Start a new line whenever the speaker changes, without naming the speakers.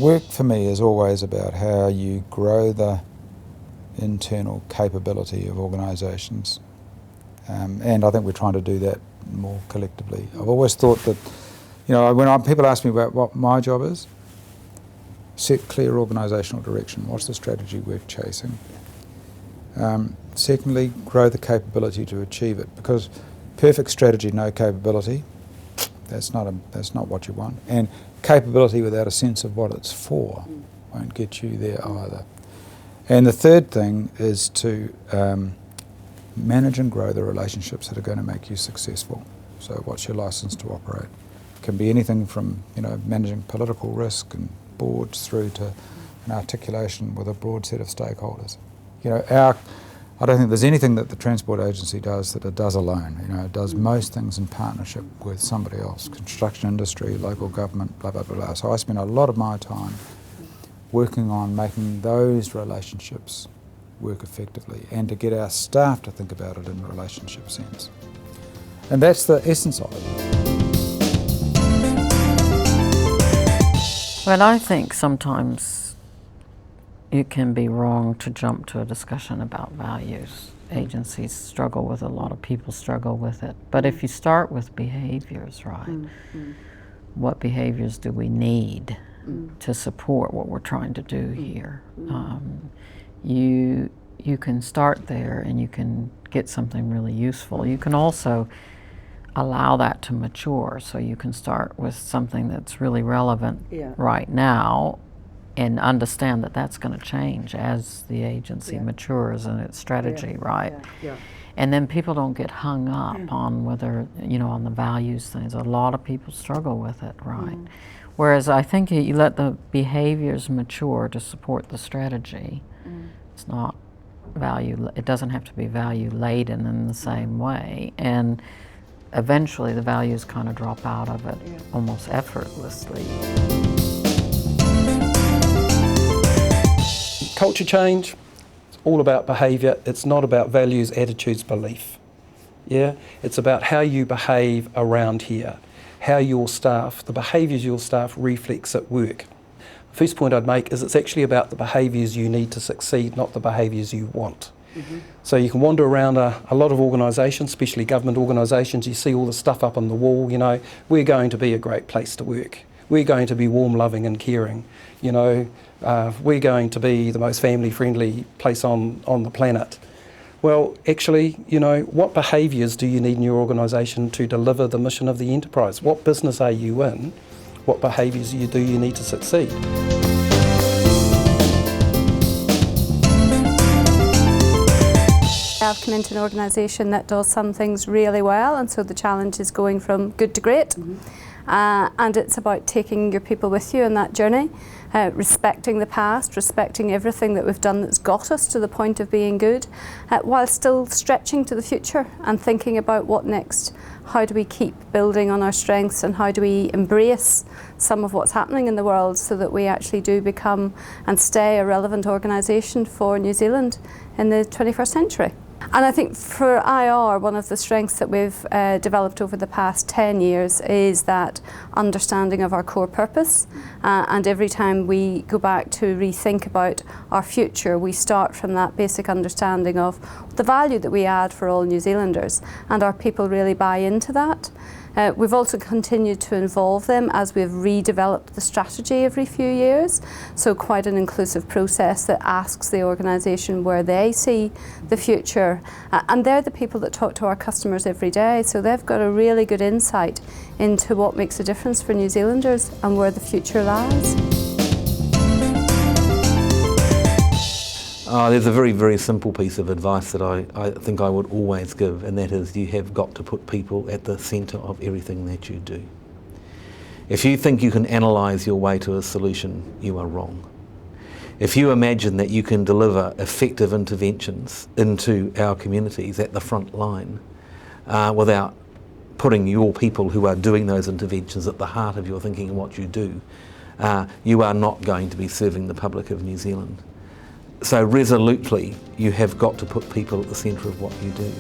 work for me is always about how you grow the internal capability of organisations, and I think we're trying to do that more collectively. I've always thought that, when people ask me about what my job is, set clear organisational direction. What's the strategy we're chasing? Secondly, grow the capability to achieve it, because perfect strategy, no capability, that's not what you want. And capability without a sense of what it's for won't get you there either. And the third thing is to manage and grow the relationships that are going to make you successful. So what's your license to operate? It can be anything from managing political risk and boards through to an articulation with a broad set of stakeholders. I don't think there's anything that the Transport Agency does that it does alone. It does most things in partnership with somebody else, construction industry, local government, blah, blah, blah, blah. So I spend a lot of my time working on making those relationships work effectively and to get our staff to think about it in a relationship sense. And that's the essence of it.
Well, I think sometimes it can be wrong to jump to a discussion about values. Agencies struggle with it, a lot of people struggle with it. But if you start with behaviours, right, what behaviours do we need to support what we're trying to do here? You can start there and you can get something really useful. You can also allow that to mature, so you can start with something that's really relevant right now and understand that that's going to change as the agency matures in its strategy, right? And then people don't get hung up on whether, on the values things. A lot of people struggle with it, right? Whereas I think you let the behaviors mature to support the strategy. It's not it doesn't have to be value laden in the same way. And eventually the values kind of drop out of it almost effortlessly.
Culture change, it's all about behaviour. It's not about values, attitudes, belief. It's about how you behave around here, how your staff, the behaviours your staff reflects at work. The first point I'd make is it's actually about the behaviours you need to succeed, not the behaviours you want. So you can wander around a lot of organisations, especially government organisations, you see all the stuff up on the wall, we're going to be a great place to work. We're going to be warm, loving and caring. We're going to be the most family-friendly place on the planet. Well, actually, what behaviours do you need in your organisation to deliver the mission of the enterprise? What business are you in? What behaviours do you need to succeed?
I've come into an organisation that does some things really well, and so the challenge is going from good to great. And it's about taking your people with you on that journey, respecting the past, respecting everything that we've done that's got us to the point of being good, while still stretching to the future and thinking about what next. How do we keep building on our strengths, and how do we embrace some of what's happening in the world so that we actually do become and stay a relevant organisation for New Zealand in the 21st century. And I think for IR, one of the strengths that we've developed over the past 10 years is that understanding of our core purpose. And every time we go back to rethink about our future, we start from that basic understanding of the value that we add for all New Zealanders, and our people really buy into that. We've also continued to involve them as we've redeveloped the strategy every few years, so quite an inclusive process that asks the organisation where they see the future. And they're the people that talk to our customers every day, so they've got a really good insight into what makes a difference for New Zealanders and where the future lies.
There's a very, very simple piece of advice that I think I would always give, and that is you have got to put people at the centre of everything that you do. If you think you can analyse your way to a solution, you are wrong. If you imagine that you can deliver effective interventions into our communities at the front line without putting your people who are doing those interventions at the heart of your thinking and what you do, you are not going to be serving the public of New Zealand. So resolutely, you have got to put people at the centre of what you do.